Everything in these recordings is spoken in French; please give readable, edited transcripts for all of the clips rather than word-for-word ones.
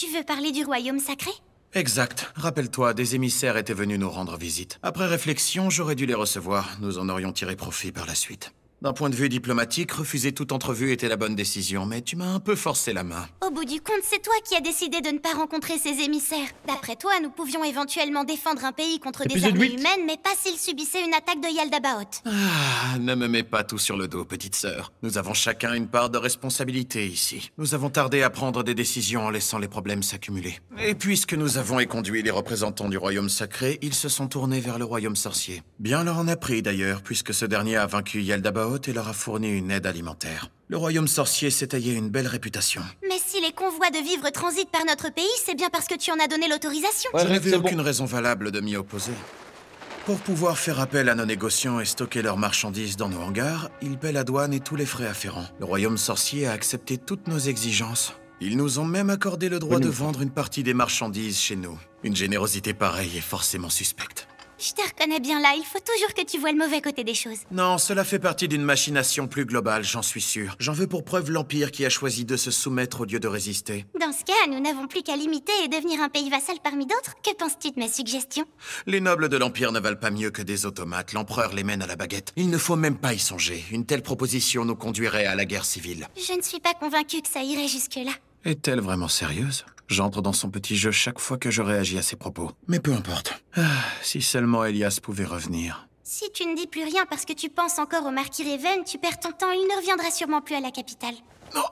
Tu veux parler du royaume sacré? Exact. Rappelle-toi, des émissaires étaient venus nous rendre visite. Après réflexion, j'aurais dû les recevoir. Nous en aurions tiré profit par la suite. D'un point de vue diplomatique, refuser toute entrevue était la bonne décision, mais tu m'as un peu forcé la main. Au bout du compte, c'est toi qui as décidé de ne pas rencontrer ces émissaires. D'après toi, nous pouvions éventuellement défendre un pays contre des armées humaines, mais pas s'ils subissaient une attaque de Yaldabaoth. Ah, ne me mets pas tout sur le dos, petite sœur. Nous avons chacun une part de responsabilité ici. Nous avons tardé à prendre des décisions en laissant les problèmes s'accumuler. Et puisque nous avons éconduit les représentants du royaume sacré, ils se sont tournés vers le royaume sorcier. Bien leur en a pris d'ailleurs, puisque ce dernier a vaincu Yaldabaoth et leur a fourni une aide alimentaire. Le royaume sorcier s'est taillé une belle réputation. Mais si les convois de vivres transitent par notre pays, c'est bien parce que tu en as donné l'autorisation. Je n'avais aucune raison valable de m'y opposer. Pour pouvoir faire appel à nos négociants et stocker leurs marchandises dans nos hangars, ils paient la douane et tous les frais afférents. Le royaume sorcier a accepté toutes nos exigences. Ils nous ont même accordé le droit de vendre une partie des marchandises chez nous. Une générosité pareille est forcément suspecte. Je te reconnais bien là, il faut toujours que tu vois le mauvais côté des choses. Non, cela fait partie d'une machination plus globale, j'en suis sûr. J'en veux pour preuve l'Empire qui a choisi de se soumettre au lieu de résister. Dans ce cas, nous n'avons plus qu'à l'imiter et devenir un pays vassal parmi d'autres. Que penses-tu de mes suggestions? Les nobles de l'Empire ne valent pas mieux que des automates. L'empereur les mène à la baguette. Il ne faut même pas y songer. Une telle proposition nous conduirait à la guerre civile. Je ne suis pas convaincue que ça irait jusque-là. Est-elle vraiment sérieuse? J'entre dans son petit jeu chaque fois que je réagis à ses propos. Mais peu importe. Ah, si seulement Elias pouvait revenir. Si tu ne dis plus rien parce que tu penses encore au marquis Raven, tu perds ton temps, il ne reviendra sûrement plus à la capitale. Non.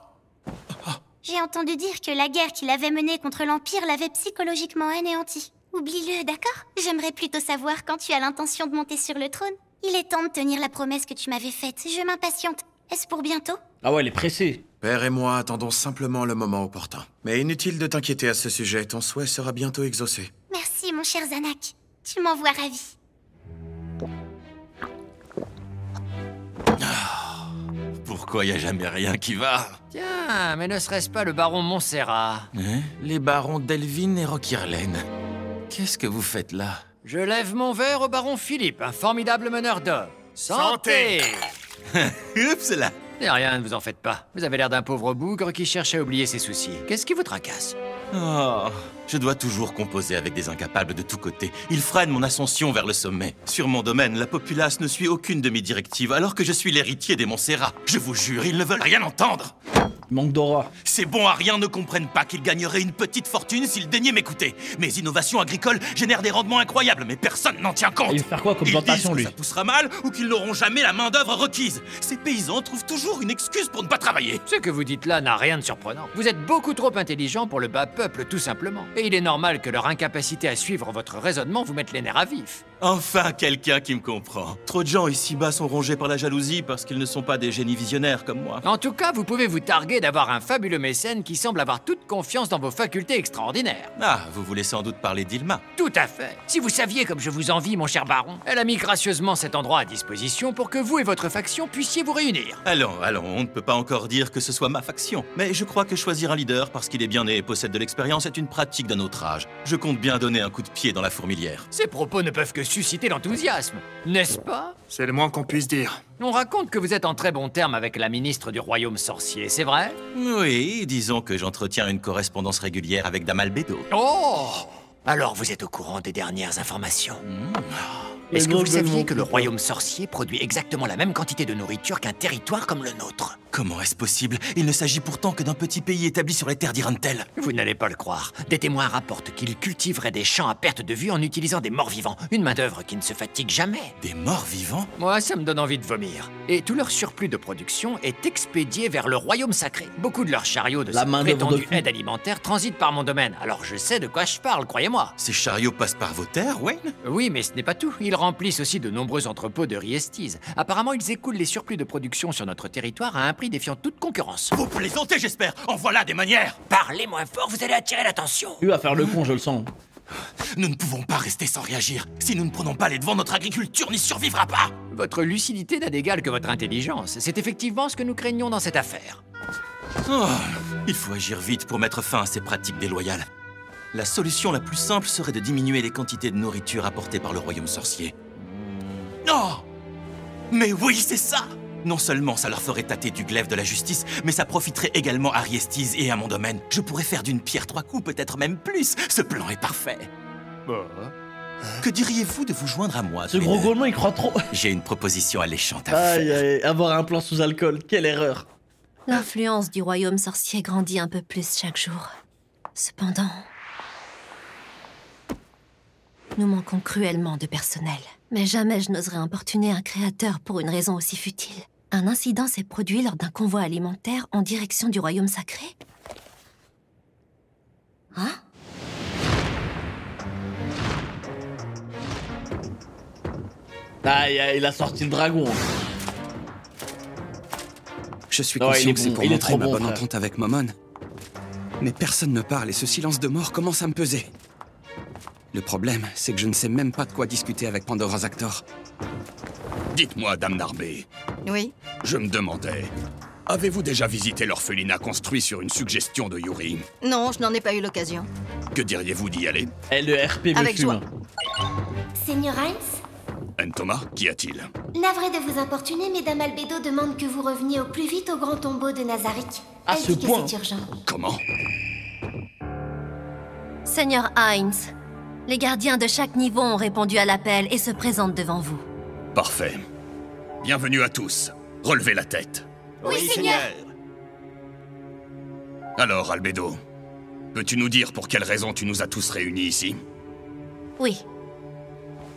J'ai entendu dire que la guerre qu'il avait menée contre l'Empire l'avait psychologiquement anéanti. Oublie-le, d'accord? J'aimerais plutôt savoir quand tu as l'intention de monter sur le trône. Il est temps de tenir la promesse que tu m'avais faite. Je m'impatiente. Est-ce pour bientôt? Ah ouais, elle est pressée. Père et moi attendons simplement le moment opportun. Mais inutile de t'inquiéter à ce sujet, ton souhait sera bientôt exaucé. Merci, mon cher Zanak. Tu m'envoies ravi. Pourquoi y a jamais rien qui va? Tiens, mais ne serait-ce pas le baron Montserrat? Hein? Les barons Delvin et Rockirlen. Qu'est-ce que vous faites là? Je lève mon verre au baron Philippe, un formidable meneur d'hommes. Santé! Oups là! Et rien, ne vous en faites pas. Vous avez l'air d'un pauvre bougre qui cherche à oublier ses soucis. Qu'est-ce qui vous tracasse? Oh, je dois toujours composer avec des incapables de tous côtés. Ils freinent mon ascension vers le sommet. Sur mon domaine, la populace ne suit aucune de mes directives, alors que je suis l'héritier des Montserrat. Je vous jure, ils ne veulent rien entendre. Manque d'aura. Ces bons à rien ne comprennent pas qu'ils gagneraient une petite fortune s'ils daignaient m'écouter. Mes innovations agricoles génèrent des rendements incroyables, mais personne n'en tient compte. Il va faire quoi comme Ils plantation, disent que lui? ça poussera mal ou qu'ils n'auront jamais la main-d'œuvre requise. Ces paysans trouvent toujours une excuse pour ne pas travailler. Ce que vous dites là n'a rien de surprenant. Vous êtes beaucoup trop intelligent pour le bas peuple, tout simplement. Et il est normal que leur incapacité à suivre votre raisonnement vous mette les nerfs à vif. Enfin, quelqu'un qui me comprend. Trop de gens ici-bas sont rongés par la jalousie parce qu'ils ne sont pas des génies visionnaires comme moi. En tout cas, vous pouvez vous targuer d'avoir un fabuleux mécène qui semble avoir toute confiance dans vos facultés extraordinaires. Ah, vous voulez sans doute parler d'Ilma. Tout à fait. Si vous saviez comme je vous envie, mon cher baron, elle a mis gracieusement cet endroit à disposition pour que vous et votre faction puissiez vous réunir. Allons, on ne peut pas encore dire que ce soit ma faction. Mais je crois que choisir un leader parce qu'il est bien né et possède de l'expérience est une pratique d'un autre âge. Je compte bien donner un coup de pied dans la fourmilière. Ces propos ne peuvent que susciter l'enthousiasme, n'est-ce pas? C'est le moins qu'on puisse dire. On raconte que vous êtes en très bon terme avec la ministre du royaume sorcier, c'est vrai? Oui, disons que j'entretiens une correspondance régulière avec Dame Albedo. Oh! Alors vous êtes au courant des dernières informations. Est-ce que vous saviez que le royaume sorcier produit exactement la même quantité de nourriture qu'un territoire comme le nôtre? Comment est-ce possible? Il ne s'agit pourtant que d'un petit pays établi sur les terres d'Irantel. Vous n'allez pas le croire. Des témoins rapportent qu'ils cultiveraient des champs à perte de vue en utilisant des morts-vivants. Une main-d'œuvre qui ne se fatigue jamais. Des morts vivants? Moi, ça me donne envie de vomir. Et tout leur surplus de production est expédié vers le royaume sacré. Beaucoup de leurs chariots de cette prétendue aide alimentaire transitent par mon domaine. Alors je sais de quoi je parle, croyez-moi. Ces chariots passent par vos terres, Wayne? Oui, mais ce n'est pas tout. Ils remplissent aussi de nombreux entrepôts de riesties. Apparemment, ils écoulent les surplus de production sur notre territoire à un prix défiant toute concurrence. Vous plaisantez, j'espère. En voilà des manières. Parlez moins fort, vous allez attirer l'attention. Lui va faire le con, je le sens. Nous ne pouvons pas rester sans réagir. Si nous ne prenons pas les devants, notre agriculture n'y survivra pas. Votre lucidité n'a d'égal que votre intelligence. C'est effectivement ce que nous craignons dans cette affaire. Oh, il faut agir vite pour mettre fin à ces pratiques déloyales. La solution la plus simple serait de diminuer les quantités de nourriture apportées par le royaume sorcier. Oh! Mais oui, c'est ça! Non seulement ça leur ferait tâter du glaive de la justice, mais ça profiterait également à Riestis et à mon domaine. Je pourrais faire d'une pierre 3 coups, peut-être même plus. Ce plan est parfait. Que diriez-vous de vous joindre à moi? Ce gros golemon, il croit trop. J'ai une proposition alléchante à vous Aïe, faire. aïe, avoir un plan sous alcool, quelle erreur. L'influence du royaume sorcier grandit un peu plus chaque jour. Cependant, nous manquons cruellement de personnel. Mais jamais je n'oserais importuner un créateur pour une raison aussi futile. Un incident s'est produit lors d'un convoi alimentaire en direction du royaume sacré. Hein? Aïe, aïe, il a sorti le dragon. Je suis Non, conscient il est que c'est bon, pour il est montrer trop ma bon, bonne frère. entente avec Momon. Mais personne ne parle et ce silence de mort commence à me peser. Le problème, c'est que je ne sais même pas de quoi discuter avec Pandora Zactor. Dites-moi, Dame Narbé, Oui. je me demandais, avez-vous déjà visité l'orphelinat construit sur une suggestion de Yuri? Non, je n'en ai pas eu l'occasion. Que diriez-vous d'y aller? Et le RP me Avec fume. joie. Seigneur Heinz, Anne Thomas, qu'y a-t-il? navré de vous importuner, mais Dame Albedo demande que vous reveniez au plus vite au grand tombeau de Nazarick. À Elle ce dit que point. c'est urgent. Comment? Seigneur Heinz, les gardiens de chaque niveau ont répondu à l'appel et se présentent devant vous. Parfait. Bienvenue à tous. Relevez la tête. Oui, Seigneur. Alors, Albedo, peux-tu nous dire pour quelle raison tu nous as tous réunis ici? Oui.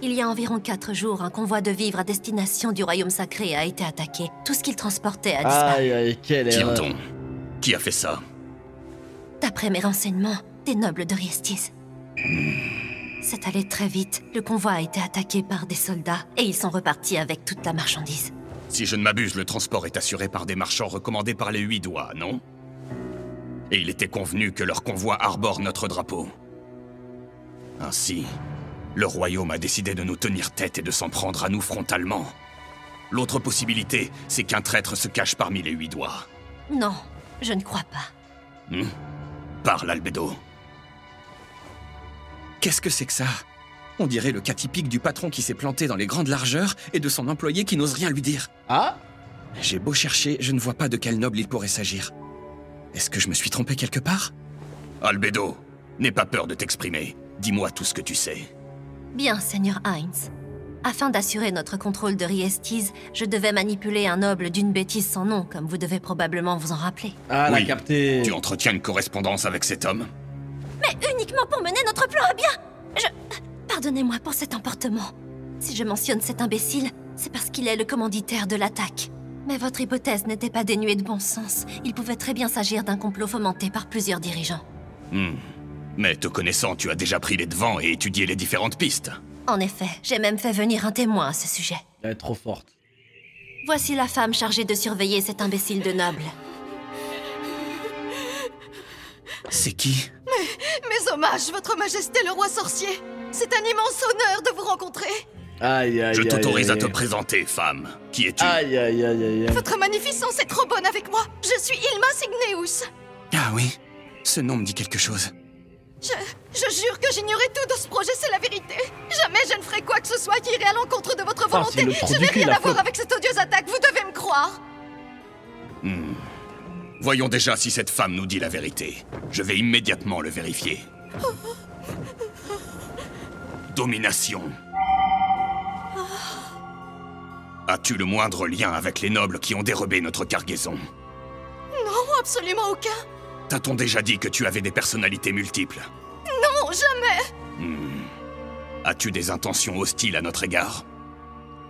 Il y a environ 4 jours, un convoi de vivres à destination du royaume sacré a été attaqué. Tout ce qu'il transportait a disparu. Aïe, aïe, quelle erreur. Tire-t-on? Qui a fait ça? D'après mes renseignements, des nobles de Riestis. C'est allé très vite. Le convoi a été attaqué par des soldats et ils sont repartis avec toute la marchandise. Si je ne m'abuse, le transport est assuré par des marchands recommandés par les 8 doigts, non? Et il était convenu que leur convoi arbore notre drapeau. Ainsi, le royaume a décidé de nous tenir tête et de s'en prendre à nous frontalement. L'autre possibilité, c'est qu'un traître se cache parmi les 8 doigts. Non, je ne crois pas. Parle, Albedo. Qu'est-ce que c'est que ça? On dirait le cas typique du patron qui s'est planté dans les grandes largeurs et de son employé qui n'ose rien lui dire. Ah? J'ai beau chercher, je ne vois pas de quel noble il pourrait s'agir. Est-ce que je me suis trompé quelque part? Albedo, n'aie pas peur de t'exprimer. Dis-moi tout ce que tu sais. Bien, Seigneur Heinz. Afin d'assurer notre contrôle de Riestis, je devais manipuler un noble d'une bêtise sans nom, comme vous devez probablement vous en rappeler. Ah, elle a Oui. capté. Tu entretiens une correspondance avec cet homme? Mais uniquement pour mener notre plan à bien. Pardonnez-moi pour cet emportement. Si je mentionne cet imbécile, c'est parce qu'il est le commanditaire de l'attaque. Mais votre hypothèse n'était pas dénuée de bon sens. Il pouvait très bien s'agir d'un complot fomenté par plusieurs dirigeants. Mais te connaissant, tu as déjà pris les devants et étudié les différentes pistes. En effet, j'ai même fait venir un témoin à ce sujet. Elle est trop forte. Voici la femme chargée de surveiller cet imbécile de noble. C'est qui? Mes hommages, votre majesté le roi sorcier. C'est un immense honneur de vous rencontrer. Aïe, aïe, Je aïe, t'autorise aïe, à te aïe. présenter, femme. Qui es-tu? Aïe, aïe, aïe, aïe, aïe. Votre magnificence est trop bonne avec moi. Je suis Ilma Signeus. Ah oui, ce nom me dit quelque chose. Je jure que j'ignorais tout de ce projet, c'est la vérité. Jamais je ne ferai quoi que ce soit qui irait à l'encontre de votre volonté. c'est le trou Je du n'ai cul, rien la à voir faute. avec cette odieuse attaque, vous devez me croire. Voyons déjà si cette femme nous dit la vérité. Je vais immédiatement le vérifier. Domination. As-tu le moindre lien avec les nobles qui ont dérobé notre cargaison? Non, absolument aucun. T'a-t-on déjà dit que tu avais des personnalités multiples? Non, jamais. As-tu des intentions hostiles à notre égard?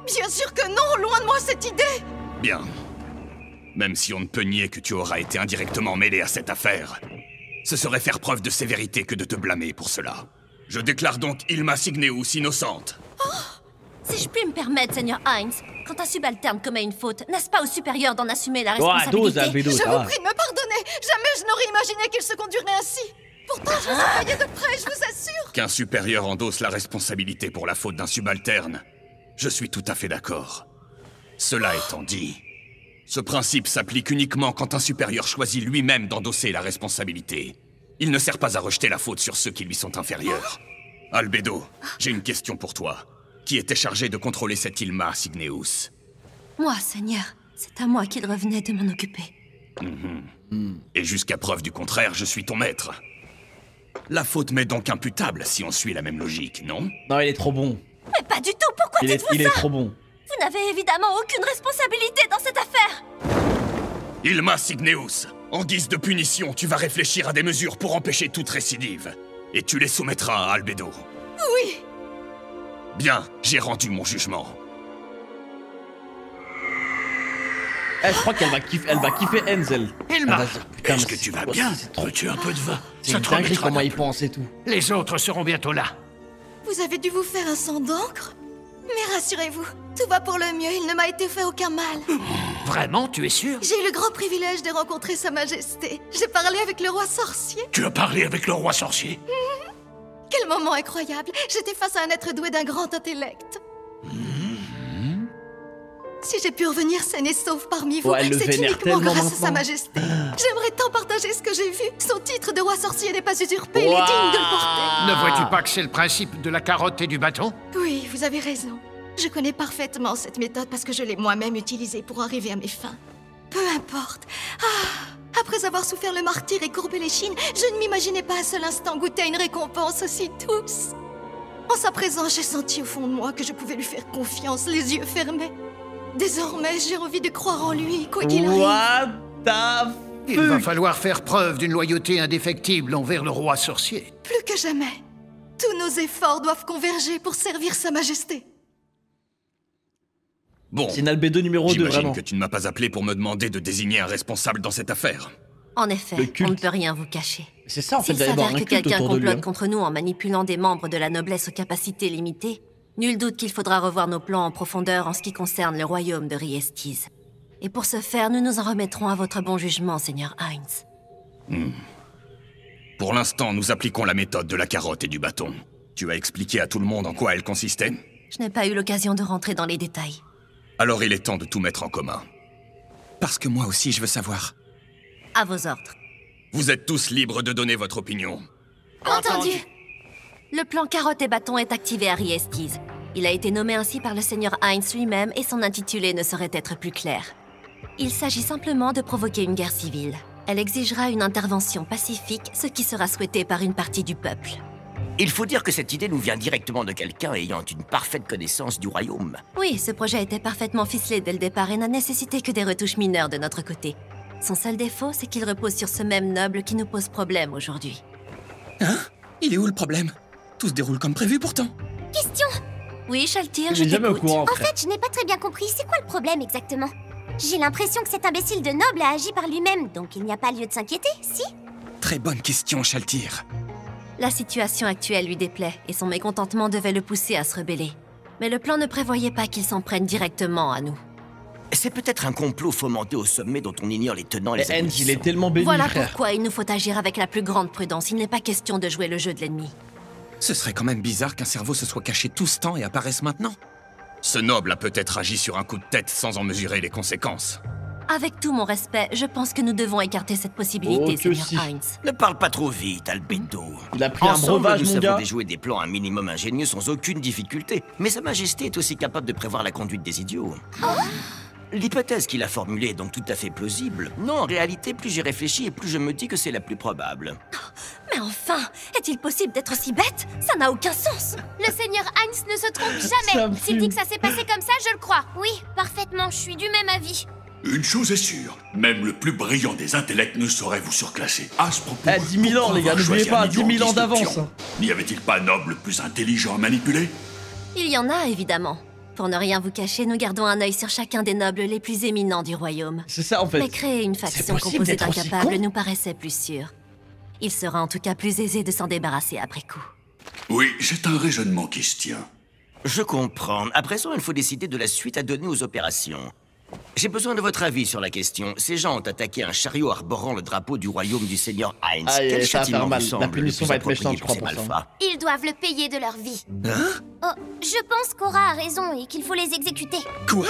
Bien sûr que non, loin de moi cette idée. Bien. Même si on ne peut nier que tu auras été indirectement mêlé à cette affaire, ce serait faire preuve de sévérité que de te blâmer pour cela. Je déclare donc Ilma Signeus innocente. Si je puis me permettre, Seigneur Heinz, quand un subalterne commet une faute, n'est-ce pas au supérieur d'en assumer la Ouais, 12, responsabilité? Albedo, Je ça vous va. prie de me pardonner. Jamais je n'aurais imaginé qu'il se conduirait ainsi. Pourtant, je vous ai payé de près, je vous assure. Qu'un supérieur endosse la responsabilité pour la faute d'un subalterne, je suis tout à fait d'accord. Cela étant dit, ce principe s'applique uniquement quand un supérieur choisit lui-même d'endosser la responsabilité. Il ne sert pas à rejeter la faute sur ceux qui lui sont inférieurs. Albedo, j'ai une question pour toi. Qui était chargé de contrôler cette Ilma Signeus? Moi, Seigneur. C'est à moi qu'il revenait de m'en occuper. Et jusqu'à preuve du contraire, je suis ton maître. La faute m'est donc imputable si on suit la même logique, non? Non, il est trop bon. Mais pas du tout, pourquoi dites-vous ça? Il est trop bon. Vous n'avez évidemment aucune responsabilité dans cette affaire. Ilma Signeus, en guise de punition, tu vas réfléchir à des mesures pour empêcher toute récidive. Et tu les soumettras à Albedo. Oui. Bien, j'ai rendu mon jugement. Je crois qu'elle va kiffer Enzel. Ilma, putain, est-ce que tu vas bien? Veux-tu un peu de vin? C'est une dinguerie comment il pense et tout. Les autres seront bientôt là. Vous avez dû vous faire un sang d'encre? Mais rassurez-vous, tout va pour le mieux, il ne m'a été fait aucun mal. Vraiment, tu es sûr? J'ai eu le grand privilège de rencontrer Sa Majesté. J'ai parlé avec le roi sorcier. Tu as parlé avec le roi sorcier? Quel moment incroyable! J'étais face à un être doué d'un grand intellect. Si j'ai pu revenir saine et sauve parmi vous, c'est uniquement grâce à Sa Majesté. J'aimerais tant partager ce que j'ai vu. Son titre de roi sorcier n'est pas usurpé, il est digne de le porter. Ne vois-tu pas que c'est le principe de la carotte et du bâton? Oui, vous avez raison. Je connais parfaitement cette méthode parce que je l'ai moi-même utilisée pour arriver à mes fins. Peu importe. Après avoir souffert le martyre et courbé l'échine, je ne m'imaginais pas un seul instant goûter à une récompense aussi douce. En sa présence, j'ai senti au fond de moi que je pouvais lui faire confiance, les yeux fermés. Désormais, j'ai envie de croire en lui, quoi qu'il arrive. What the fuck? Il va falloir faire preuve d'une loyauté indéfectible envers le roi sorcier. Plus que jamais. Tous nos efforts doivent converger pour servir Sa Majesté. Bon, c'est une Albedo numéro 2, vraiment. J'imagine que tu ne m'as pas appelé pour me demander de désigner un responsable dans cette affaire. En effet, on ne peut rien vous cacher. C'est ça, en fait, s'il s'avère que quelqu'un complote contre nous en manipulant des membres de la noblesse aux capacités limitées, nul doute qu'il faudra revoir nos plans en profondeur en ce qui concerne le royaume de Riestiz. Et pour ce faire, nous nous en remettrons à votre bon jugement, Seigneur Heinz. Pour l'instant, nous appliquons la méthode de la carotte et du bâton. Tu as expliqué à tout le monde en quoi elle consistait? Je n'ai pas eu l'occasion de rentrer dans les détails. Alors il est temps de tout mettre en commun. Parce que moi aussi, je veux savoir. À vos ordres. Vous êtes tous libres de donner votre opinion. Entendu. Le plan carotte et bâton est activé à Riestiz. Il a été nommé ainsi par le Seigneur Heinz lui-même et son intitulé ne saurait être plus clair. Il s'agit simplement de provoquer une guerre civile. Elle exigera une intervention pacifique, ce qui sera souhaité par une partie du peuple. Il faut dire que cette idée nous vient directement de quelqu'un ayant une parfaite connaissance du royaume. Oui, ce projet était parfaitement ficelé dès le départ et n'a nécessité que des retouches mineures de notre côté. Son seul défaut, c'est qu'il repose sur ce même noble qui nous pose problème aujourd'hui. Hein? Il est où le problème? Tout se déroule comme prévu pourtant. Question. Oui, Shaltir, je t'écoute. En fait, je n'ai pas très bien compris. C'est quoi le problème exactement? J'ai l'impression que cet imbécile de noble a agi par lui-même, donc il n'y a pas lieu de s'inquiéter, si? Très bonne question, Shaltir. La situation actuelle lui déplaît et son mécontentement devait le pousser à se rebeller. Mais le plan ne prévoyait pas qu'il s'en prenne directement à nous. C'est peut-être un complot fomenté au sommet dont on ignore les tenants et les aboutissants. Il est tellement béni, Voilà frère. pourquoi il nous faut agir avec la plus grande prudence. Il n'est pas question de jouer le jeu de l'ennemi. Ce serait quand même bizarre qu'un cerveau se soit caché tout ce temps et apparaisse maintenant. Ce noble a peut-être agi sur un coup de tête sans en mesurer les conséquences. Avec tout mon respect, je pense que nous devons écarter cette possibilité, Seigneur Heinz. Ne parle pas trop vite, Albedo. Il a pris un breuvage, nous mon savons gars. déjouer des plans un minimum ingénieux sans aucune difficulté. Mais Sa Majesté est aussi capable de prévoir la conduite des idiots. L'hypothèse qu'il a formulée est donc tout à fait plausible. Non, en réalité, plus j'y réfléchis et plus je me dis que c'est la plus probable. Mais enfin, est-il possible d'être aussi bête? Ça n'a aucun sens. Le Seigneur Heinz ne se trompe jamais. S'il dit que ça s'est passé comme ça, je le crois. Oui, parfaitement, je suis du même avis. Une chose est sûre, même le plus brillant des intellects ne saurait vous surclasser. À ce propos, 10 000 ans, les gars, n'oubliez pas, 10 000 ans d'avance. N'y avait-il pas noble plus intelligent à manipuler? Il y en a, évidemment. Pour ne rien vous cacher, nous gardons un œil sur chacun des nobles les plus éminents du royaume. C'est ça, en fait. Mais créer une faction composée d'incapables nous paraissait plus sûr. Il sera en tout cas plus aisé de s'en débarrasser après coup. Oui, c'est un raisonnement qui se tient. Je comprends. À présent, il faut décider de la suite à donner aux opérations. J'ai besoin de votre avis sur la question. Ces gens ont attaqué un chariot arborant le drapeau du royaume du Seigneur Heinz. Quel châtiment vous semble la punition va être méchante, je crois, pour ça. Ils doivent le payer de leur vie. Hein? Oh, je pense qu'Aura a raison et qu'il faut les exécuter. Quoi?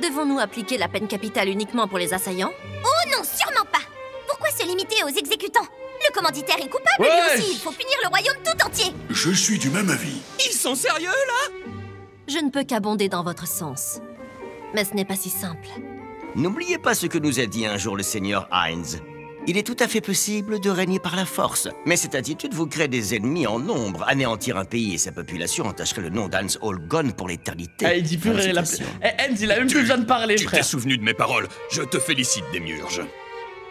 Devons-nous appliquer la peine capitale uniquement pour les assaillants? Oh non, sûrement pas. Pourquoi se limiter aux exécutants? Le commanditaire est coupable, lui aussi. Il faut punir le royaume tout entier. Je suis du même avis. Ils sont sérieux, là? Je ne peux qu'abonder dans votre sens. Mais ce n'est pas si simple. N'oubliez pas ce que nous a dit un jour le seigneur Hines. Il est tout à fait possible de régner par la force, mais cette attitude vous crée des ennemis en nombre. Anéantir un pays et sa population entacherait le nom d'Hans Holgon pour l'éternité. Ah, il dit plus rien. Hans, il a même plus besoin de parler, frère. Tu t'es souvenu de mes paroles. Je te félicite, Démiurge.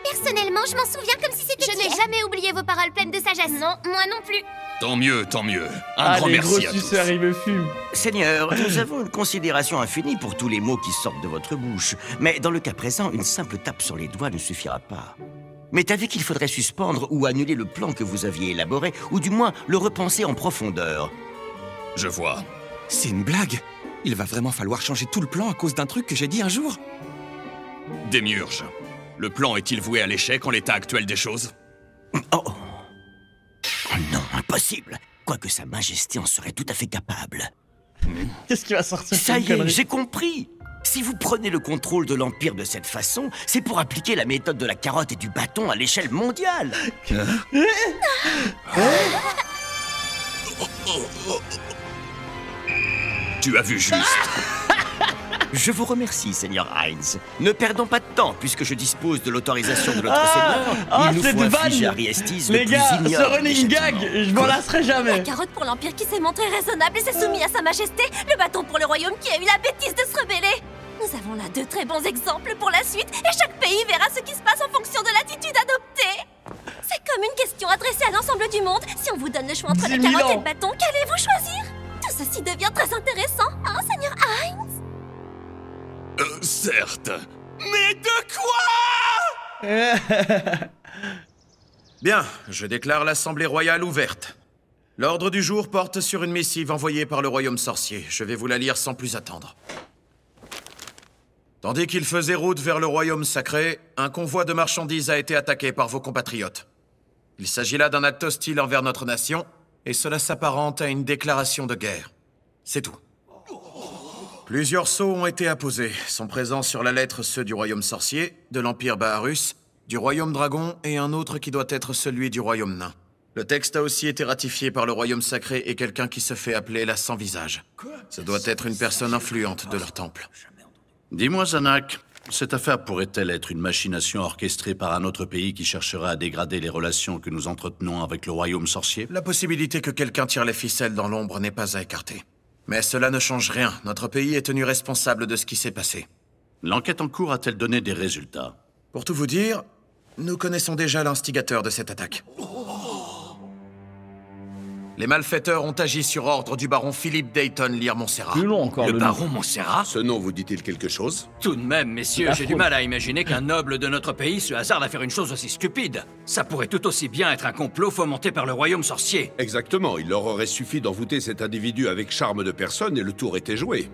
Personnellement, je m'en souviens comme si c'était... Je n'ai jamais oublié vos paroles pleines de sagesse. Non, moi non plus. Tant mieux, tant mieux. Un grand les merci gros à tous. suceurs, ils me fument. Seigneur, nous avons une considération infinie pour tous les mots qui sortent de votre bouche. Mais dans le cas présent, une simple tape sur les doigts ne suffira pas. M'est-avis qu'il faudrait suspendre ou annuler le plan que vous aviez élaboré, ou du moins le repenser en profondeur. Je vois. C'est une blague. Il va vraiment falloir changer tout le plan à cause d'un truc que j'ai dit un jour. Démiurge, le plan est-il voué à l'échec en l'état actuel des choses? Oh non, impossible. Quoique sa majesté en serait tout à fait capable. Qu'est-ce qui va sortir? Ça y est, j'ai compris. Si vous prenez le contrôle de l'Empire de cette façon, c'est pour appliquer la méthode de la carotte et du bâton à l'échelle mondiale. Tu as vu juste. Je vous remercie, Seigneur Hines. Ne perdons pas de temps, puisque je dispose de l'autorisation de notre Seigneur. Il nous faut infliger à Riestis le les plus gars, ignoble ce running gag, je m'en lasserai jamais. La carotte pour l'Empire qui s'est montré raisonnable et s'est soumis à sa majesté. Le bâton pour le royaume qui a eu la bêtise de se rebeller. Nous avons là deux très bons exemples pour la suite, et chaque pays verra ce qui se passe en fonction de l'attitude adoptée. C'est comme une question adressée à l'ensemble du monde. Si on vous donne le choix entre la carotte et le bâton, qu'allez-vous choisir? Tout ceci devient très intéressant, hein, Seigneur Hines? Certes. Mais de quoi? Bien, je déclare l'Assemblée royale ouverte. L'ordre du jour porte sur une missive envoyée par le royaume sorcier. Je vais vous la lire sans plus attendre. Tandis qu'il faisait route vers le royaume sacré, un convoi de marchandises a été attaqué par vos compatriotes. Il s'agit là d'un acte hostile envers notre nation, et cela s'apparente à une déclaration de guerre. C'est tout. Plusieurs sceaux ont été apposés, sont présents sur la lettre ceux du royaume sorcier, de l'Empire Baharus, du royaume dragon et un autre qui doit être celui du royaume nain. Le texte a aussi été ratifié par le royaume sacré et quelqu'un qui se fait appeler la Sans-Visage. Ce doit être une personne influente de leur temple. Dis-moi, Zanak, cette affaire pourrait-elle être une machination orchestrée par un autre pays qui chercherait à dégrader les relations que nous entretenons avec le royaume sorcier? La possibilité que quelqu'un tire les ficelles dans l'ombre n'est pas à écarter. Mais cela ne change rien. Notre pays est tenu responsable de ce qui s'est passé. L'enquête en cours a-t-elle donné des résultats? Pour tout vous dire, nous connaissons déjà l'instigateur de cette attaque. Les malfaiteurs ont agi sur ordre du baron Philippe Dayton Lyre-Montserrat. Plus long encore, le baron Montserrat? Ce nom vous dit-il quelque chose? Tout de même, messieurs, j'ai du mal à imaginer qu'un noble de notre pays se hasarde à faire une chose aussi stupide. Ça pourrait tout aussi bien être un complot fomenté par le royaume sorcier. Exactement, il leur aurait suffi d'envoûter cet individu avec charme de personne et le tour était joué.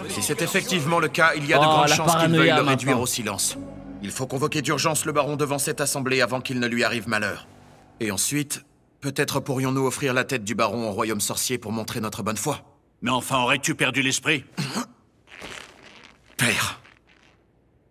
Si c'est effectivement le cas, il y a de grandes chances qu'il veuille le réduire au silence. Il faut convoquer d'urgence le baron devant cette assemblée avant qu'il ne lui arrive malheur. Et ensuite, peut-être pourrions-nous offrir la tête du baron au royaume sorcier pour montrer notre bonne foi. Mais enfin, aurais-tu perdu l'esprit? Père,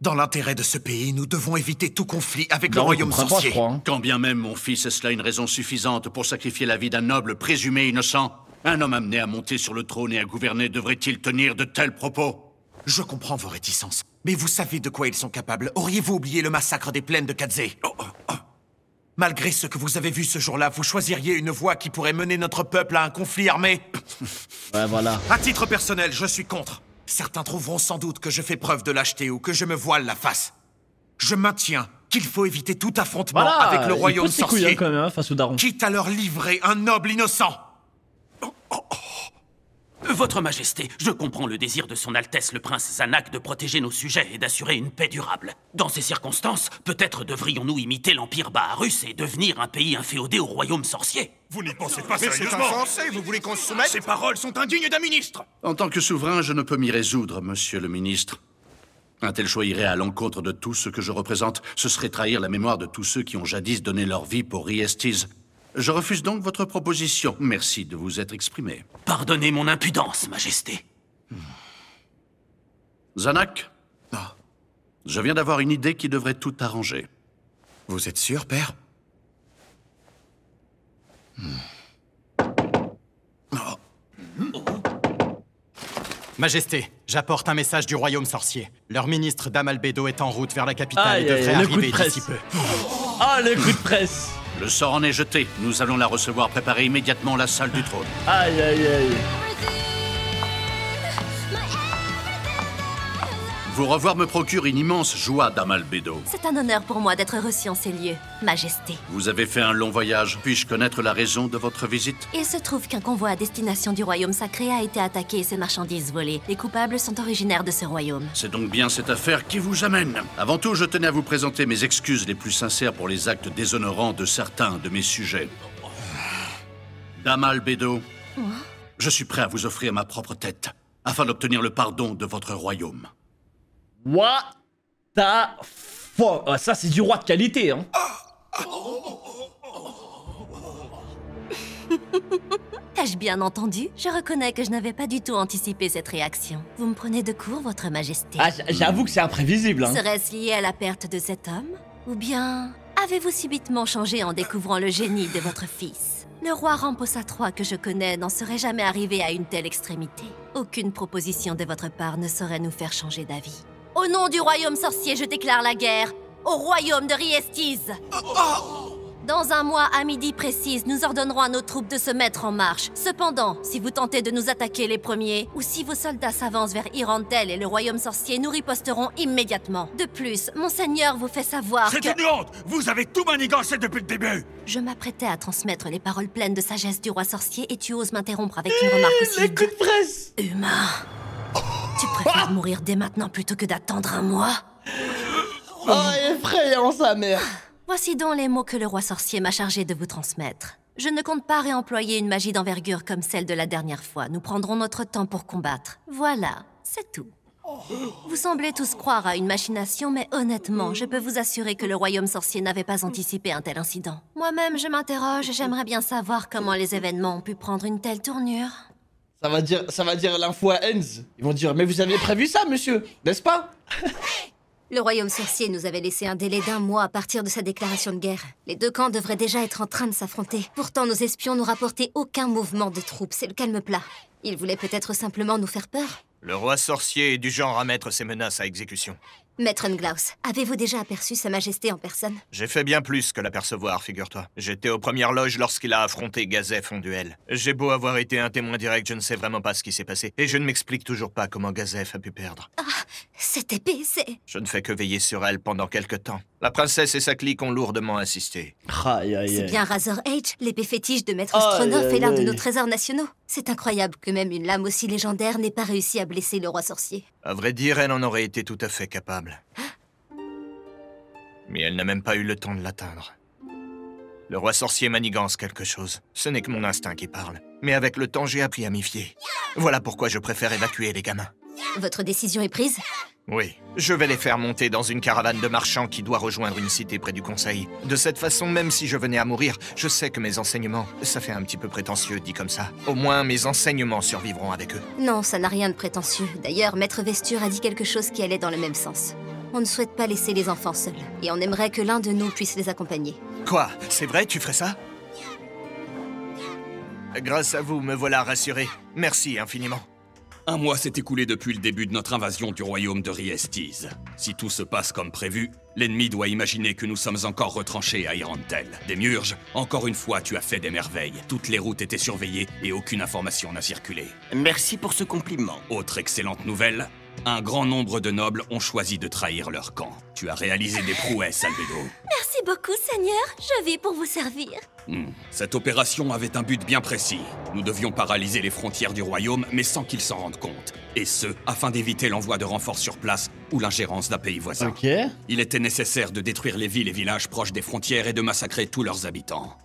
dans l'intérêt de ce pays, nous devons éviter tout conflit avec le royaume sorcier. Quand bien même, mon fils, est cela une raison suffisante pour sacrifier la vie d'un noble présumé innocent? Un homme amené à monter sur le trône et à gouverner devrait-il tenir de tels propos? Je comprends vos réticences, mais vous savez de quoi ils sont capables. Auriez-vous oublié le massacre des plaines de Kadzé? Malgré ce que vous avez vu ce jour-là, vous choisiriez une voie qui pourrait mener notre peuple à un conflit armé? Ouais, voilà. À titre personnel, je suis contre. Certains trouveront sans doute que je fais preuve de lâcheté ou que je me voile la face. Je maintiens qu'il faut éviter tout affrontement avec le royaume sorcier, quand même, hein, face au daron. Quitte à leur livrer un noble innocent. Votre Majesté, je comprends le désir de son Altesse le Prince Zanak de protéger nos sujets et d'assurer une paix durable. Dans ces circonstances, peut-être devrions-nous imiter l'Empire Baharus et devenir un pays inféodé au royaume sorcier. Vous n'y pensez pas Mais sérieusement? c'est insensé, vous voulez qu'on se soumette? Ces paroles sont indignes d'un ministre. En tant que souverain, je ne peux m'y résoudre, monsieur le ministre. Un tel choix irait à l'encontre de tout ce que je représente. Ce serait trahir la mémoire de tous ceux qui ont jadis donné leur vie pour Riestis. Je refuse donc votre proposition. Merci de vous être exprimé. Pardonnez mon impudence, Majesté. Zanak? Je viens d'avoir une idée qui devrait tout arranger. Vous êtes sûr, père? Majesté, J'apporte un message du royaume sorcier. Leur ministre Dame Albedo est en route vers la capitale et Aïe, devrait le coup de arriver presse. d'ici peu. Ah, le coup de presse. Le sort en est jeté. Nous allons la recevoir. Préparez immédiatement la salle du trône. Aïe, aïe, aïe. Vous revoir me procure une immense joie, Dame Albedo. C'est un honneur pour moi d'être reçu en ces lieux, Majesté. Vous avez fait un long voyage. Puis-je connaître la raison de votre visite? Il se trouve qu'un convoi à destination du royaume sacré a été attaqué et ses marchandises volées. Les coupables sont originaires de ce royaume. C'est donc bien cette affaire qui vous amène. Avant tout, je tenais à vous présenter mes excuses les plus sincères pour les actes déshonorants de certains de mes sujets. Dame Albedo, je suis prêt à vous offrir ma propre tête, afin d'obtenir le pardon de votre royaume. What the fuck? Ah, ça, c'est du roi de qualité, hein. Ai-je bien entendu? Je reconnais que je n'avais pas du tout anticipé cette réaction. Vous me prenez de court, votre majesté. Ah, j'avoue que c'est imprévisible, hein. Serait-ce lié à la perte de cet homme? Ou bien avez-vous subitement changé en découvrant le génie de votre fils? Le roi Ramposa III que je connais n'en serait jamais arrivé à une telle extrémité. Aucune proposition de votre part ne saurait nous faire changer d'avis. Au nom du royaume sorcier, je déclare la guerre au royaume de Riestis. Dans un mois à midi précise, nous ordonnerons à nos troupes de se mettre en marche. Cependant, si vous tentez de nous attaquer les premiers, ou si vos soldats s'avancent vers Irantel et le royaume sorcier, nous riposterons immédiatement. De plus, Monseigneur vous fait savoir que... C'est une honte! Vous avez tout manigancé depuis le début! Je m'apprêtais à transmettre les paroles pleines de sagesse du roi sorcier et tu oses m'interrompre avec une remarque aussi... Les coups de presse! Humain. Tu préfères mourir dès maintenant plutôt que d'attendre un mois? Oh, effrayant, sa mère! Voici donc les mots que le roi sorcier m'a chargé de vous transmettre. Je ne compte pas réemployer une magie d'envergure comme celle de la dernière fois. Nous prendrons notre temps pour combattre. Voilà, c'est tout. Vous semblez tous croire à une machination, mais honnêtement, je peux vous assurer que le royaume sorcier n'avait pas anticipé un tel incident. Moi-même, je m'interroge et j'aimerais bien savoir comment les événements ont pu prendre une telle tournure. Ça va dire l'info à Enz. Ils vont dire, mais vous avez prévu ça, monsieur, n'est-ce pas? Le royaume sorcier nous avait laissé un délai d'1 mois à partir de sa déclaration de guerre. Les deux camps devraient déjà être en train de s'affronter. Pourtant, nos espions n'ont rapporté aucun mouvement de troupes. C'est le calme plat. Ils voulaient peut-être simplement nous faire peur. Le roi sorcier est du genre à mettre ses menaces à exécution. Maître Nglaus, avez-vous déjà aperçu Sa Majesté en personne? J'ai fait bien plus que l'apercevoir, figure-toi. J'étais aux premières loges lorsqu'il a affronté Gazef en duel. J'ai beau avoir été un témoin direct, je ne sais vraiment pas ce qui s'est passé. Et je ne m'explique toujours pas comment Gazef a pu perdre. Ah, cette épée, c'est... Je ne fais que veiller sur elle pendant quelque temps. La princesse et sa clique ont lourdement insisté. C'est bien Razor Edge, l'épée fétiche de Maître Stronov et l'un de nos trésors nationaux. C'est incroyable que même une lame aussi légendaire n'ait pas réussi à blesser le roi sorcier. À vrai dire, elle en aurait été tout à fait capable. Mais elle n'a même pas eu le temps de l'atteindre. Le roi sorcier manigance quelque chose. Ce n'est que mon instinct qui parle. Mais avec le temps, j'ai appris à m'y fier. Voilà pourquoi je préfère évacuer les gamins. Votre décision est prise? Oui, je vais les faire monter dans une caravane de marchands qui doit rejoindre une cité près du conseil. De cette façon, même si je venais à mourir, je sais que mes enseignements... Ça fait un petit peu prétentieux dit comme ça. Au moins, mes enseignements survivront avec eux. Non, ça n'a rien de prétentieux. D'ailleurs, Maître Vesture a dit quelque chose qui allait dans le même sens. On ne souhaite pas laisser les enfants seuls. Et on aimerait que l'un de nous puisse les accompagner. Quoi? C'est vrai, tu ferais ça? Grâce à vous, me voilà rassuré. Merci infiniment. 1 mois s'est écoulé depuis le début de notre invasion du royaume de Riestis. Si tout se passe comme prévu, l'ennemi doit imaginer que nous sommes encore retranchés à Irantel. Démiurge, encore une fois, tu as fait des merveilles. Toutes les routes étaient surveillées et aucune information n'a circulé. Merci pour ce compliment. Autre excellente nouvelle, un grand nombre de nobles ont choisi de trahir leur camp. Tu as réalisé des prouesses, Albedo. Merci beaucoup, Seigneur. Je vis pour vous servir. Cette opération avait un but bien précis. Nous devions paralyser les frontières du royaume, mais sans qu'ils s'en rendent compte. Et ce, afin d'éviter l'envoi de renforts sur place ou l'ingérence d'un pays voisin. Il était nécessaire de détruire les villes et villages proches des frontières et de massacrer tous leurs habitants.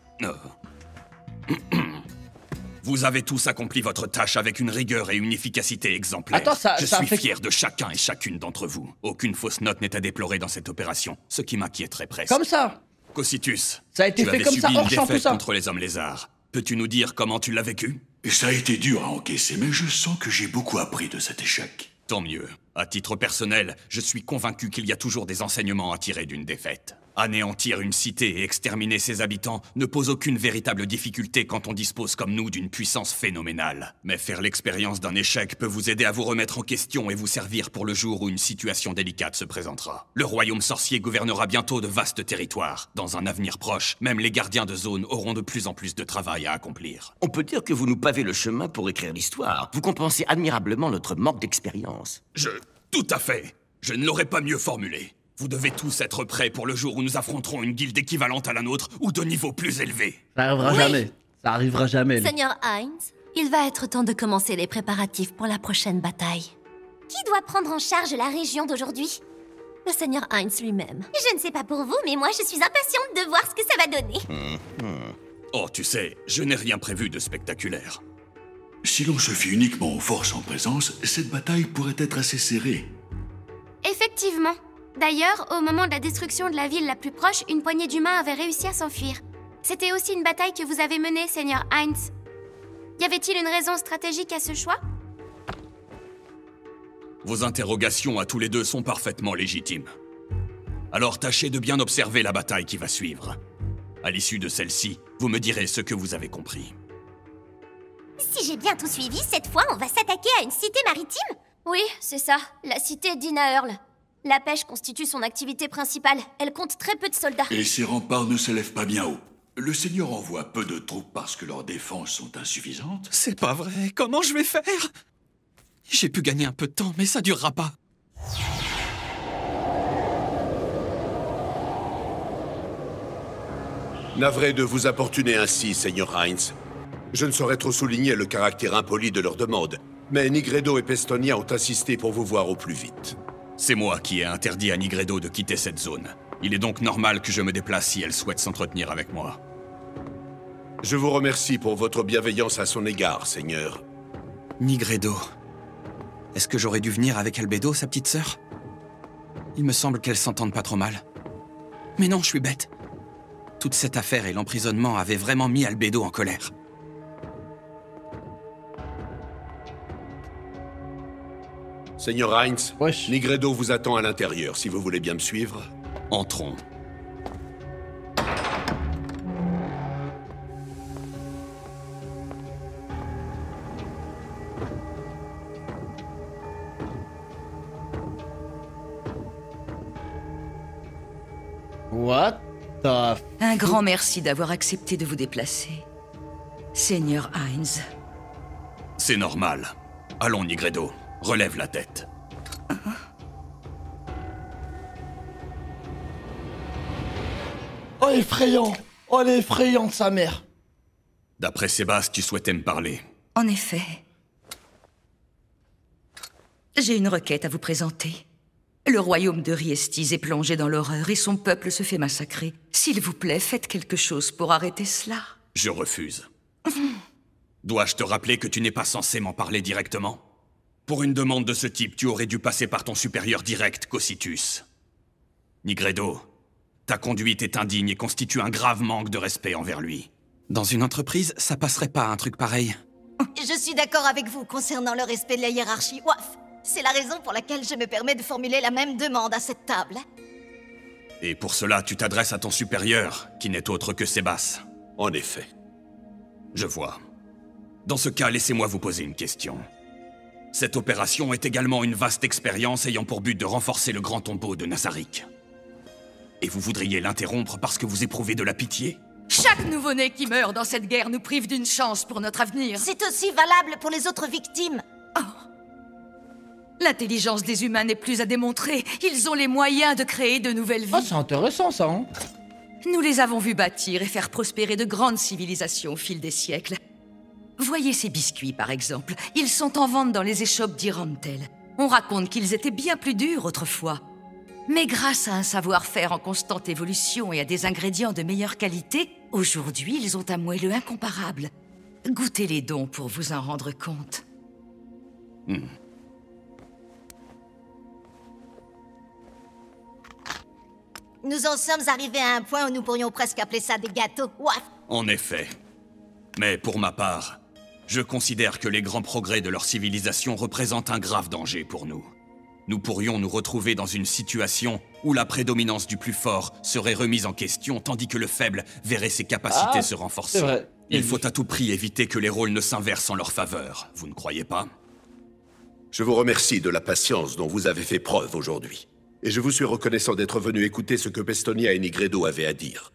Vous avez tous accompli votre tâche avec une rigueur et une efficacité exemplaires. Je suis fier de chacun et chacune d'entre vous. Aucune fausse note n'est à déplorer dans cette opération, ce qui m'inquiéterait presque. Comme ça. Cocytus, ça a été fait comme ça, tu avais subi une défaite contre les hommes lézards. Peux-tu nous dire comment tu l'as vécu? Ça a été dur à encaisser, mais je sens que j'ai beaucoup appris de cet échec. Tant mieux. À titre personnel, je suis convaincu qu'il y a toujours des enseignements à tirer d'une défaite. Anéantir une cité et exterminer ses habitants ne pose aucune véritable difficulté quand on dispose comme nous d'une puissance phénoménale. Mais faire l'expérience d'un échec peut vous aider à vous remettre en question et vous servir pour le jour où une situation délicate se présentera. Le royaume sorcier gouvernera bientôt de vastes territoires. Dans un avenir proche, même les gardiens de zone auront de plus en plus de travail à accomplir. On peut dire que vous nous pavez le chemin pour écrire l'histoire. Vous compensez admirablement notre manque d'expérience. Tout à fait. Je ne l'aurais pas mieux formulé. Vous devez tous être prêts pour le jour où nous affronterons une guilde équivalente à la nôtre ou de niveau plus élevé. Ça arrivera jamais. Ça arrivera jamais. Seigneur Heinz, il va être temps de commencer les préparatifs pour la prochaine bataille. Qui doit prendre en charge la région d'aujourd'hui? Le Seigneur Heinz lui-même. Je ne sais pas pour vous, mais moi je suis impatiente de voir ce que ça va donner. Oh, tu sais, je n'ai rien prévu de spectaculaire. Si l'on se fie uniquement aux forces en présence, cette bataille pourrait être assez serrée. Effectivement. D'ailleurs, au moment de la destruction de la ville la plus proche, une poignée d'humains avait réussi à s'enfuir. C'était aussi une bataille que vous avez menée, Seigneur Heinz. Y avait-il une raison stratégique à ce choix? Vos interrogations à tous les deux sont parfaitement légitimes. Alors tâchez de bien observer la bataille qui va suivre. À l'issue de celle-ci, vous me direz ce que vous avez compris. Si j'ai bien tout suivi, cette fois, on va s'attaquer à une cité maritime? Oui, c'est ça, la cité d'Inaearl. La pêche constitue son activité principale. Elle compte très peu de soldats. Et ses remparts ne s'élèvent pas bien haut. Le Seigneur envoie peu de troupes parce que leurs défenses sont insuffisantes. C'est pas vrai. Comment je vais faire? J'ai pu gagner un peu de temps, mais ça durera pas. Navré de vous importuner ainsi, Seigneur Heinz. Je ne saurais trop souligner le caractère impoli de leur demande, mais Nigredo et Pestonia ont insisté pour vous voir au plus vite. C'est moi qui ai interdit à Nigredo de quitter cette zone. Il est donc normal que je me déplace si elle souhaite s'entretenir avec moi. Je vous remercie pour votre bienveillance à son égard, Seigneur. Nigredo. Est-ce que j'aurais dû venir avec Albedo, sa petite sœur? Il me semble qu'elles s'entendent pas trop mal. Mais non, je suis bête. Toute cette affaire et l'emprisonnement avaient vraiment mis Albedo en colère. Seigneur Heinz, Nigredo vous attend à l'intérieur, si vous voulez bien me suivre. Entrons. What the... Un grand merci d'avoir accepté de vous déplacer, Seigneur Heinz. C'est normal. Allons, Nigredo. Relève la tête. Oh, effrayant! Oh, elle est effrayante, sa mère! D'après Sébastien, tu souhaitais me parler. En effet. J'ai une requête à vous présenter. Le royaume de Riestis est plongé dans l'horreur et son peuple se fait massacrer. S'il vous plaît, faites quelque chose pour arrêter cela. Je refuse. Dois-je te rappeler que tu n'es pas censé m'en parler directement? Pour une demande de ce type, tu aurais dû passer par ton supérieur direct, Cocytus. Nigredo, ta conduite est indigne et constitue un grave manque de respect envers lui. Dans une entreprise, ça passerait pas un truc pareil. Je suis d'accord avec vous concernant le respect de la hiérarchie. Ouaf, c'est la raison pour laquelle je me permets de formuler la même demande à cette table. Et pour cela, tu t'adresses à ton supérieur, qui n'est autre que Sébastien. En effet. Je vois. Dans ce cas, laissez-moi vous poser une question. Cette opération est également une vaste expérience ayant pour but de renforcer le grand tombeau de Nazarick. Et vous voudriez l'interrompre parce que vous éprouvez de la pitié? Chaque nouveau-né qui meurt dans cette guerre nous prive d'une chance pour notre avenir. C'est aussi valable pour les autres victimes. L'intelligence des humains n'est plus à démontrer. Ils ont les moyens de créer de nouvelles vies. Oh, c'est intéressant, ça, hein? Nous les avons vus bâtir et faire prospérer de grandes civilisations au fil des siècles. Voyez ces biscuits, par exemple. Ils sont en vente dans les échoppes d'Irantel. On raconte qu'ils étaient bien plus durs autrefois. Mais grâce à un savoir-faire en constante évolution et à des ingrédients de meilleure qualité, aujourd'hui, ils ont un moelleux incomparable. Goûtez les dons pour vous en rendre compte. Nous en sommes arrivés à un point où nous pourrions presque appeler ça des gâteaux. Ouaf. En effet. Mais pour ma part, je considère que les grands progrès de leur civilisation représentent un grave danger pour nous. nous pourrions nous retrouver dans une situation où la prédominance du plus fort serait remise en question, tandis que le faible verrait ses capacités se renforcer. C'est vrai. Il faut à tout prix éviter que les rôles ne s'inversent en leur faveur, vous ne croyez pas? Je vous remercie de la patience dont vous avez fait preuve aujourd'hui. Et je vous suis reconnaissant d'être venu écouter ce que Pestonia et Nigredo avaient à dire.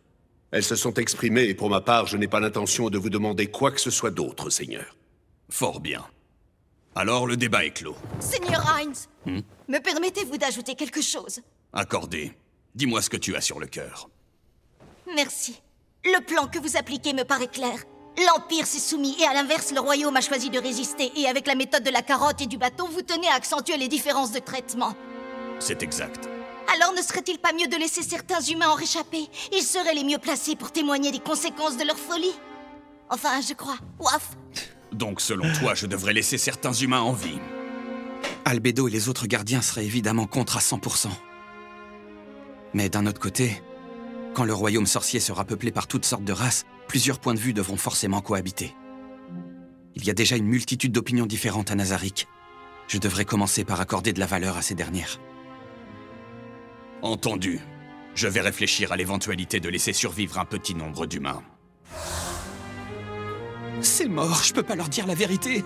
Elles se sont exprimées et pour ma part, je n'ai pas l'intention de vous demander quoi que ce soit d'autre, Seigneur. Fort bien. Alors le débat est clos. Seigneur Heinz, me permettez-vous d'ajouter quelque chose? Accordé. Dis-moi ce que tu as sur le cœur. Merci. Le plan que vous appliquez me paraît clair. L'Empire s'est soumis et à l'inverse, le Royaume a choisi de résister. Et avec la méthode de la carotte et du bâton, vous tenez à accentuer les différences de traitement. C'est exact. Alors ne serait-il pas mieux de laisser certains humains en réchapper? Ils seraient les mieux placés pour témoigner des conséquences de leur folie. Enfin, je crois. Waf. Donc selon toi, je devrais laisser certains humains en vie. Albedo et les autres gardiens seraient évidemment contre à 100%. Mais d'un autre côté, quand le royaume sorcier sera peuplé par toutes sortes de races, plusieurs points de vue devront forcément cohabiter. Il y a déjà une multitude d'opinions différentes à Nazarick. Je devrais commencer par accorder de la valeur à ces dernières. Entendu. Je vais réfléchir à l'éventualité de laisser survivre un petit nombre d'humains. C'est mort, je peux pas leur dire la vérité.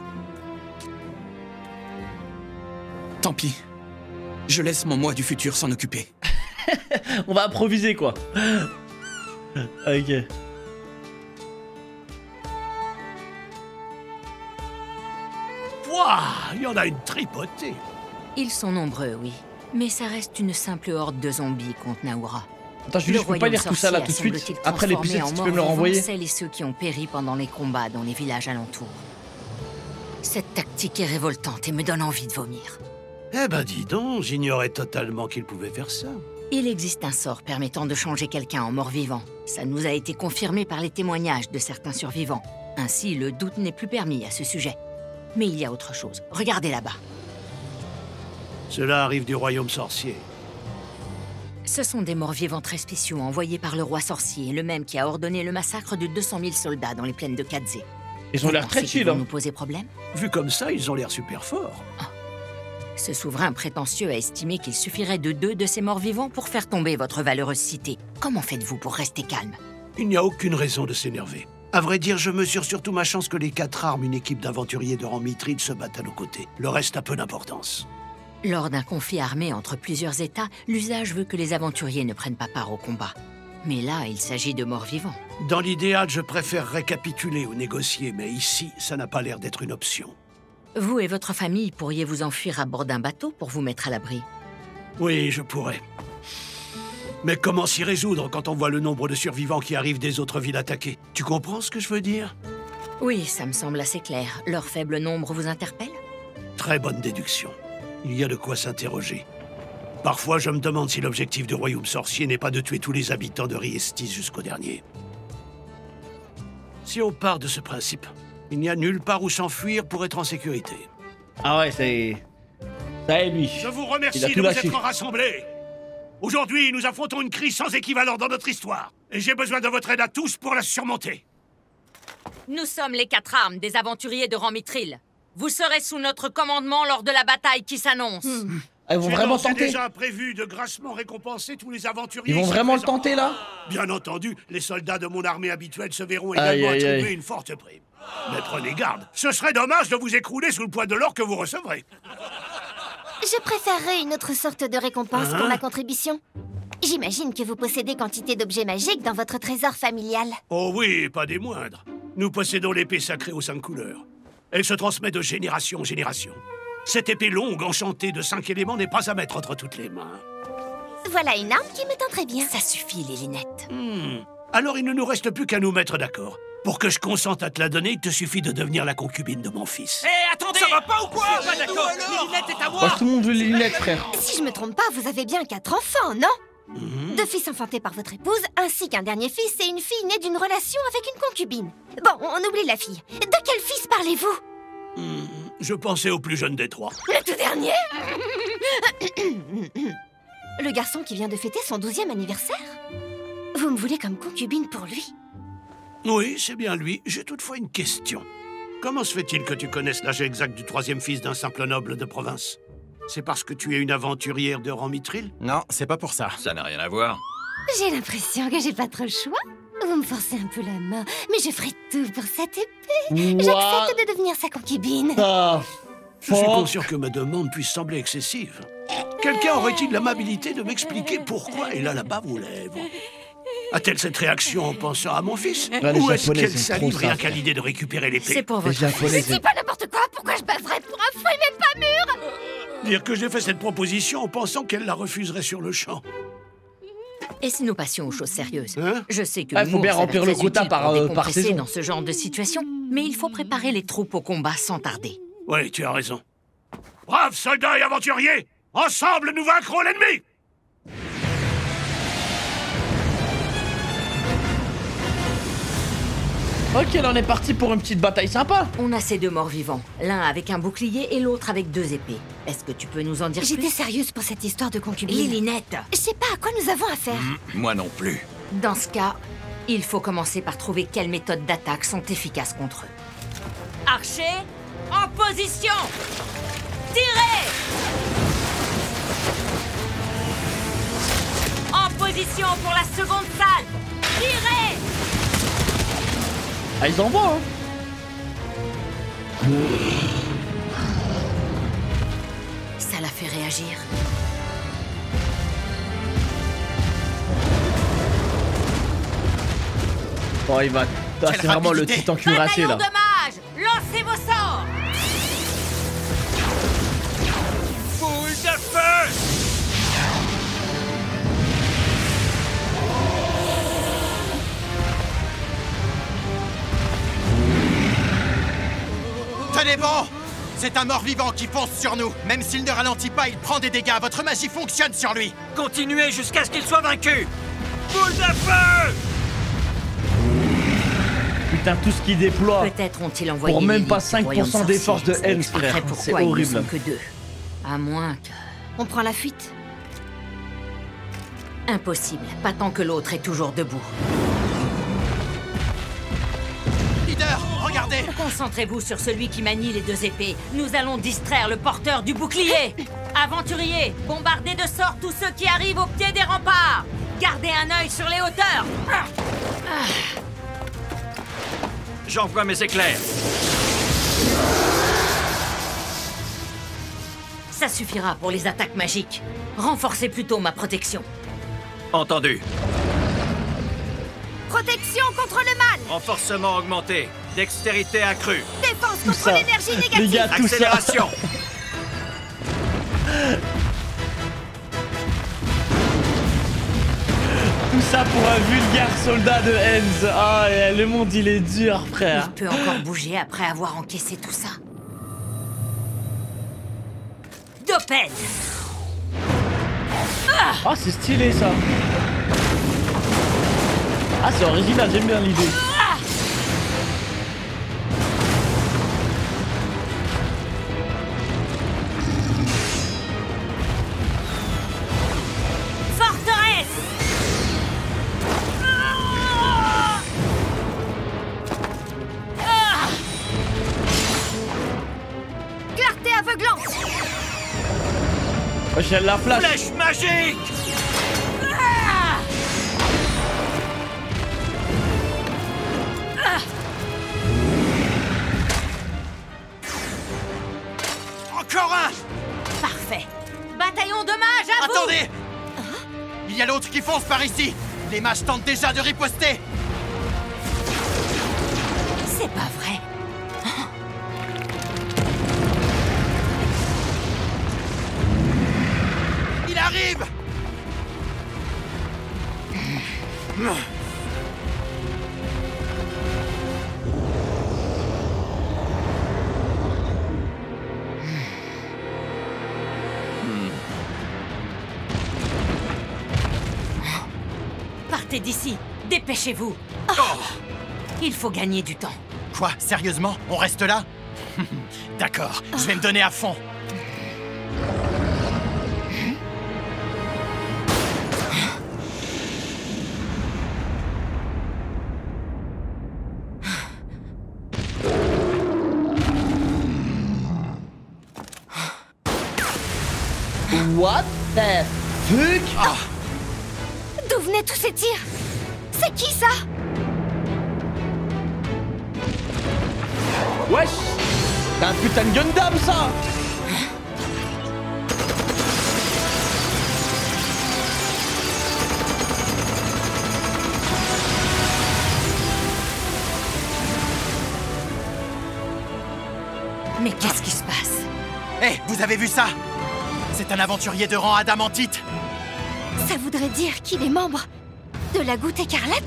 Tant pis. Je laisse mon moi du futur s'en occuper. On va improviser, quoi. Ok. Wouah, il y en a une tripotée. Ils sont nombreux, oui. Mais ça reste une simple horde de zombies contre Naoura. Attends, Julie, je peux pas lire tout ça là tout de suite. Après l'épisode, si tu peux me le renvoyer. Celles et ceux qui ont péri pendant les combats dans les villages alentours. Cette tactique est révoltante et me donne envie de vomir. Eh ben dis donc, j'ignorais totalement qu'il pouvait faire ça. Il existe un sort permettant de changer quelqu'un en mort-vivant. Ça nous a été confirmé par les témoignages de certains survivants. Ainsi, le doute n'est plus permis à ce sujet. Mais il y a autre chose. Regardez là-bas. Cela arrive du royaume sorcier. Ce sont des morts-vivants très spéciaux envoyés par le roi sorcier, le même qui a ordonné le massacre de 200 000 soldats dans les plaines de Kadze. Ils ont l'air très chill, hein. Nous poser problème? Vu comme ça, ils ont l'air super forts. Ce souverain prétentieux a estimé qu'il suffirait de 2 de ces morts-vivants pour faire tomber votre valeureuse cité. Comment faites-vous pour rester calme? Il n'y a aucune raison de s'énerver. À vrai dire, je mesure surtout ma chance que les 4 armes, une équipe d'aventuriers de rang mithril se battent à nos côtés. Le reste a peu d'importance. Lors d'un conflit armé entre plusieurs États, l'usage veut que les aventuriers ne prennent pas part au combat. Mais là, il s'agit de morts vivants. Dans l'idéal, je préfère récapituler ou négocier, mais ici, ça n'a pas l'air d'être une option. Vous et votre famille pourriez vous enfuir à bord d'un bateau pour vous mettre à l'abri. Oui, je pourrais. Mais comment s'y résoudre quand on voit le nombre de survivants qui arrivent des autres villes attaquées? Tu comprends ce que je veux dire? Oui, ça me semble assez clair. Leur faible nombre vous interpelle? Très bonne déduction. Il y a de quoi s'interroger. Parfois, je me demande si l'objectif du royaume sorcier n'est pas de tuer tous les habitants de Riestis jusqu'au dernier. Si on part de ce principe, il n'y a nulle part où s'enfuir pour être en sécurité. Ah ouais, c'est... Ça est, lui. Je vous remercie de vous être rassemblés. Aujourd'hui, nous affrontons une crise sans équivalent dans notre histoire. Et j'ai besoin de votre aide à tous pour la surmonter. Nous sommes les 4 armes des aventuriers de rang mithril. Vous serez sous notre commandement lors de la bataille qui s'annonce. Ils vont vraiment tenter. J'ai déjà prévu de grassement récompenser tous les aventuriers. Ils vont vraiment le tenter, là? Bien entendu, les soldats de mon armée habituelle se verront également attribuer une forte prime. Mais prenez garde, ce serait dommage de vous écrouler sous le poids de l'or que vous recevrez. Je préférerais une autre sorte de récompense pour ma contribution. J'imagine que vous possédez quantité d'objets magiques dans votre trésor familial. Oh oui, pas des moindres. Nous possédons l'épée sacrée aux 5 couleurs. Elle se transmet de génération en génération. Cette épée longue, enchantée de 5 éléments, n'est pas à mettre entre toutes les mains. Voilà une arme qui me tend très bien. Ça suffit, les linettes. Alors il ne nous reste plus qu'à nous mettre d'accord. Pour que je consente à te la donner, il te suffit de devenir la concubine de mon fils. Hé, attendez! Ça va pas ou quoi? Pas d'accord! Les lunettes est à moi! Tout le monde veut les lunettes, frère. Si je me trompe pas, vous avez bien 4 enfants, non? 2 fils enfantés par votre épouse, ainsi qu'un dernier fils et une fille née d'une relation avec une concubine. Bon, on oublie la fille. De quel fils parlez-vous? Je pensais au plus jeune des 3. Le tout dernier? Le garçon qui vient de fêter son 12e anniversaire? Vous me voulez comme concubine pour lui? Oui, c'est bien lui. J'ai toutefois une question. Comment se fait-il que tu connaisses l'âge exact du 3e fils d'un simple noble de province? C'est parce que tu es une aventurière de rang mithril? Non, c'est pas pour ça. Ça n'a rien à voir. J'ai l'impression que j'ai pas trop le choix. Vous me forcez un peu la main, mais je ferai tout pour cette épée. J'accepte de devenir sa concubine. Je suis conscient que ma demande puisse sembler excessive. Quelqu'un aurait-il l'amabilité de m'expliquer pourquoi elle a la bave aux lèvres? A-t-elle cette réaction en pensant à mon fils? Ou est-ce qu'elle salive rien qu'à l'idée de récupérer l'épée? C'est pour votre fils. Mais c'est pas n'importe quoi. Pourquoi je baverais pour un fruit même pas mûr? Dire que j'ai fait cette proposition en pensant qu'elle la refuserait sur le champ. Et si nous passions aux choses sérieuses? Je sais que il faut bien remplir le quota par saison. Dans ce genre de situation, mais il faut préparer les troupes au combat sans tarder. Oui, tu as raison. Braves soldats et aventuriers, ensemble nous vaincrons l'ennemi! Ok, là on est parti pour une petite bataille sympa. On a ces deux morts vivants, l'un avec un bouclier et l'autre avec 2 épées. Est-ce que tu peux nous en dire plus? J'étais sérieuse pour cette histoire de concubine. Lilinette! Je sais pas à quoi nous avons affaire. Moi non plus. Dans ce cas, il faut commencer par trouver quelles méthodes d'attaque sont efficaces contre eux. Archer, en position! Tirez! En position pour la seconde salle! Tirez! Ah, ils envoient, hein. Ça l'a fait réagir. Oh, il va... C'est vraiment le titan cuirassé, là. Dommage! Lancez vos sorts! Boule de feu! Tenez bon! C'est un mort-vivant qui fonce sur nous. Même s'il ne ralentit pas, il prend des dégâts. Votre magie fonctionne sur lui. Continuez jusqu'à ce qu'il soit vaincu! Boule de feu! Putain, tout ce qu'ils déploient. Peut-être ont-ils envoyé pour même pas l'élite 5% des forces de Helms, frère. C'est horrible. Ils ne sont que 2. À moins que... On prend la fuite. Impossible. Pas tant que l'autre est toujours debout. Leader, regardez! Concentrez-vous sur celui qui manie les 2 épées. Nous allons distraire le porteur du bouclier. Aventuriers, bombardez de sorts tous ceux qui arrivent au pied des remparts. Gardez un œil sur les hauteurs. J'envoie mes éclairs. Ça suffira pour les attaques magiques. Renforcez plutôt ma protection. Entendu. Protection contre le mal. Renforcement augmenté. Dextérité accrue. Défense contre l'énergie négative. Les gars, tout accélération. Tout ça pour un vulgaire soldat de Helms. Ah, le monde il est dur, frère. Il peut encore bouger après avoir encaissé tout ça. Doped. Ah, c'est stylé ça. Ah, c'est original, j'aime bien l'idée. Forteresse. Clarté aveuglante. Oh, j'ai la flash. Flèche magique. Encore un! Parfait. Bataillon dommage à vous. Attendez! Il y a l'autre qui fonce par ici. Les mages tentent déjà de riposter. C'est pas vrai. Il arrive! Partez d'ici. Dépêchez-vous. Il faut gagner du temps. Quoi? Sérieusement? On reste là? D'accord, je vais me donner à fond. What the fuck? Ah. D'où venaient tous ces tirs? C'est qui ça? Wesh! C'est un putain de Gundam ça! Mais qu'est-ce qui se passe? Hé, vous avez vu ça? C'est un aventurier de rang adamantite. Ça voudrait dire qu'il est membre de la Goutte Écarlate?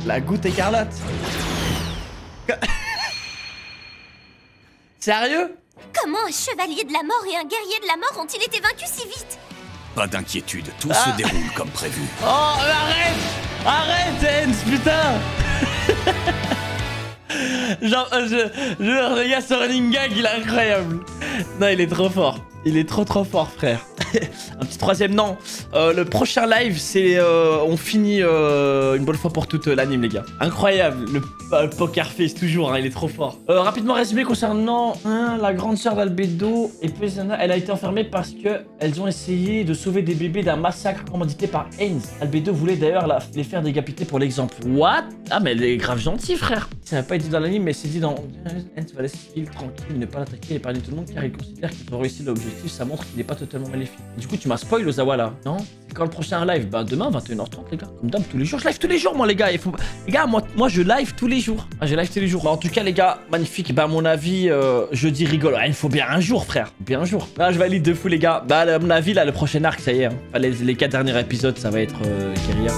La Goutte Écarlate? Sérieux? Comment un chevalier de la mort et un guerrier de la mort ont-ils été vaincus si vite? Pas d'inquiétude, tout se déroule comme prévu. Oh, mais arrête, Hens, putain. Genre, le gars, ce running gag, il est incroyable. Non, il est trop fort. Il est trop fort, frère. Un petit troisième, non. Le prochain live, c'est... on finit une bonne fois pour toute l'anime, les gars. Incroyable. Le poker face, toujours, hein, il est trop fort. Rapidement résumé concernant la grande sœur d'Albedo et Pesana, elle a été enfermée parce que elles ont essayé de sauver des bébés d'un massacre commandité par Hens. Albedo voulait d'ailleurs les faire décapiter pour l'exemple. What? Ah, mais elle est grave gentille, frère. Ça n'a pas été dans l'anime, mais c'est dit dans... Hens va laisser Phil tranquille, ne pas l'attaquer et parler tout le monde car il considère qu'il peut réussir l'objectif. Ça montre qu'il n'est pas totalement maléfique. Et du coup, tu m'as spoil, Ozawa, là. Non? C'est quand le prochain live? Bah, demain, 21h30, les gars. Comme d'hab, tous les jours. Je live tous les jours, moi, les gars. Il faut... Les gars, moi, je live tous les jours. Ah, je live tous les jours. Bah, en tout cas, les gars, magnifique. Bah, à mon avis, jeudi rigolo. Ah, il faut bien un jour, frère. Bien un jour. Là, je valide de fou, les gars. Bah, à mon avis, là, le prochain arc, ça y est. Hein. Les 4 derniers épisodes, ça va être guérilla.